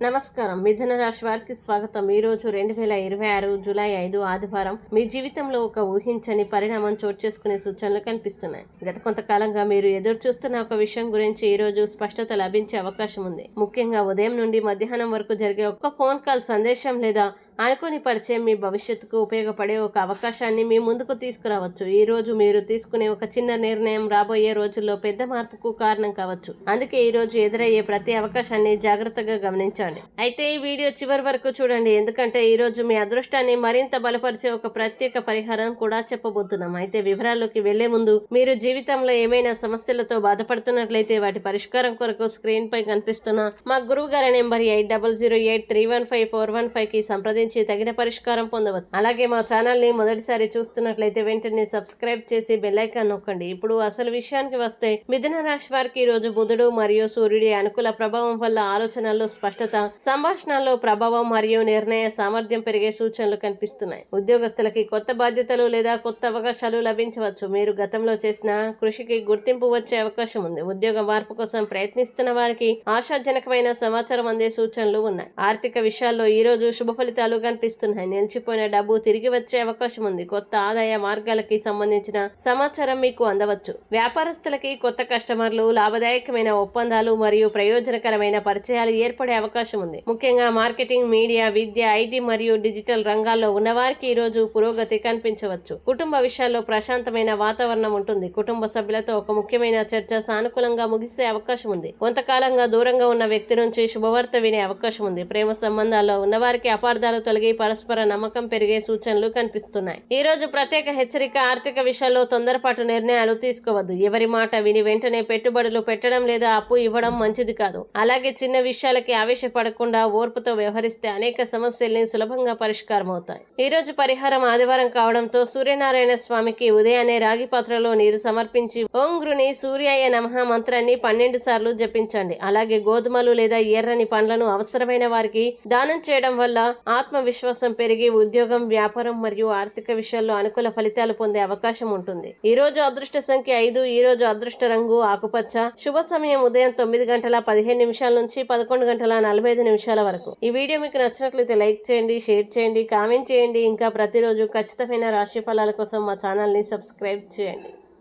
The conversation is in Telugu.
నమస్కారం. మిథున రాశి వారికి స్వాగతం. ఈ రోజు 2026 జూలై 5 ఆదివారం. మీ జీవితంలో ఒక ఊహించని పరిణామం చోటు చేసుకునే సూచనలు కనిపిస్తున్నాయి. గత కొంతకాలంగా మీరు ఎదురు చూస్తున్న ఒక విషయం గురించి ఈ రోజు స్పష్టత లభించే అవకాశం ఉంది. ముఖ్యంగా ఉదయం నుండి మధ్యాహ్నం వరకు జరిగే ఒక ఫోన్ కాల్, సందేశం లేదా అనుకోని పరిచయం మీ భవిష్యత్తుకు ఉపయోగపడే ఒక అవకాశాన్ని మీ ముందుకు తీసుకురావచ్చు. ఈ రోజు మీరు తీసుకునే ఒక చిన్న నిర్ణయం రాబోయే రోజుల్లో పెద్ద మార్పుకు కారణం కావచ్చు. అందుకే ఈ రోజు ఎదురయ్యే ప్రతి అవకాశాన్ని జాగ్రత్తగా గమనించండి. అయితే ఈ వీడియో చివరి వరకు చూడండి, ఎందుకంటే ఈ రోజు మీ అదృష్టాన్ని మరింత బలపరిచే ఒక ప్రత్యేక పరిహారం కూడా చెప్పబోతున్నాం. అయితే వివరాల్లోకి వెళ్లే ముందు మీరు జీవితంలో ఏమైనా సమస్యలతో బాధపడుతున్నట్లయితే వాటి పరిష్కారం కొరకు స్క్రీన్ పై కనిపిస్తున్న మా గురువు గారి నెంబర్ 8008315415 కి సంప్రదించి తగిన పరిష్కారం పొందవచ్చు. అలాగే మా ఛానల్ ని మొదటిసారి చూస్తున్నట్లయితే వెంటనే సబ్స్క్రైబ్ చేసి బెల్ ఐకాన్ నొక్కండి. ఇప్పుడు అసలు విషయానికి వస్తే, మిథున రాశి వారికి ఈ రోజు బుధుడు మరియు సూర్యుడి అనుకూల ప్రభావం వల్ల ఆలోచనల్లో స్పష్టత, సంభాషణల్లో ప్రభావం మరియు నిర్ణయ సామర్థ్యం పెరిగే సూచనలు కనిపిస్తున్నాయి. ఉద్యోగస్తులకి కొత్త బాధ్యతలు లేదా కొత్త అవకాశాలు లభించవచ్చు. మీరు గతంలో చేసిన కృషికి గుర్తింపు వచ్చే అవకాశం ఉంది. ఉద్యోగ మార్పు కోసం ప్రయత్నిస్తున్న వారికి ఆశాజనకమైన సమాచారం అందే సూచనలు ఉన్నాయి. ఆర్థిక విషయాల్లో ఈ రోజు శుభ ఫలితాలు కనిపిస్తున్నాయి. నిలిచిపోయిన డబ్బు తిరిగి వచ్చే అవకాశం ఉంది. కొత్త ఆదాయ మార్గాలకి సంబంధించిన సమాచారం మీకు అందవచ్చు. వ్యాపారస్తులకి కొత్త కస్టమర్లు, లాభదాయకమైన ఒప్పందాలు మరియు ప్రయోజనకరమైన పరిచయాలు ఏర్పడే అవకాశం ఉంది. ముఖ్యంగా మార్కెటింగ్, మీడియా, విద్య, ఐటీ మరియు డిజిటల్ రంగాల్లో ఉన్నవారికి ఈ రోజు పురోగతి కనిపించవచ్చు. కుటుంబ విషయాల్లో ప్రశాంతమైన వాతావరణం ఉంటుంది. కుటుంబ సభ్యులతో ఒక ముఖ్యమైన చర్చ సానుకూలంగా ముగిసే అవకాశం ఉంది. కొంతకాలంగా దూరంగా ఉన్న వ్యక్తి నుంచి శుభవార్త వినే అవకాశం ఉంది. ప్రేమ సంబంధాల్లో ఉన్నవారికి అపార్థాలు తొలగి పరస్పర నమ్మకం పెరిగే సూచనలు కనిపిస్తున్నాయి. ఈ రోజు ప్రత్యేక హెచ్చరిక: ఆర్థిక విషయాల్లో తొందరపాటు నిర్ణయాలు తీసుకోవద్దు. ఎవరి మాట విని వెంటనే పెట్టుబడులు పెట్టడం లేదా అప్పు ఇవ్వడం మంచిది కాదు. అలాగే చిన్న విషయాలకి ఆవేశపడకుండా ఓర్పుతో వ్యవహరిస్తే అనేక సమస్యల్ని సులభంగా పరిష్కారం అవుతాయి. ఈ రోజు పరిహారం: ఆదివారం కావడంతో సూర్యనారాయణ స్వామికి ఉదయాన్నే రాగి పాత్రలో నీరు సమర్పించి ఓం గృని సూర్యాయ నమః మంత్రాన్ని 12 సార్లు జపించండి. అలాగే గోధుమలు లేదా ఎర్రని పండ్లను అవసరమైన వారికి దానం చేయడం వల్ల ఆత్మవిశ్వాసం పెరిగి ఉద్యోగం, వ్యాపారం మరియు ఆర్థిక విషయాల్లో అనుకూల ఫలితాలు పొందే అవకాశం ఉంటుంది. ఈ రోజు అదృష్ట సంఖ్య 5. ఈ రోజు అదృష్ట రంగు ఆకుపచ్చ. శుభ సమయం ఉదయం 9:15 నుంచి 11:45 వరకు. ఈ వీడియో మీకు నచ్చినట్లయితే లైక్ చేయండి, షేర్ చేయండి, కామెంట్ చేయండి. ఇంకా ప్రతిరోజు ఖచ్చితమైన రాశి ఫలాల కోసం మా ఛానల్ ని సబ్స్క్రైబ్ చేయండి.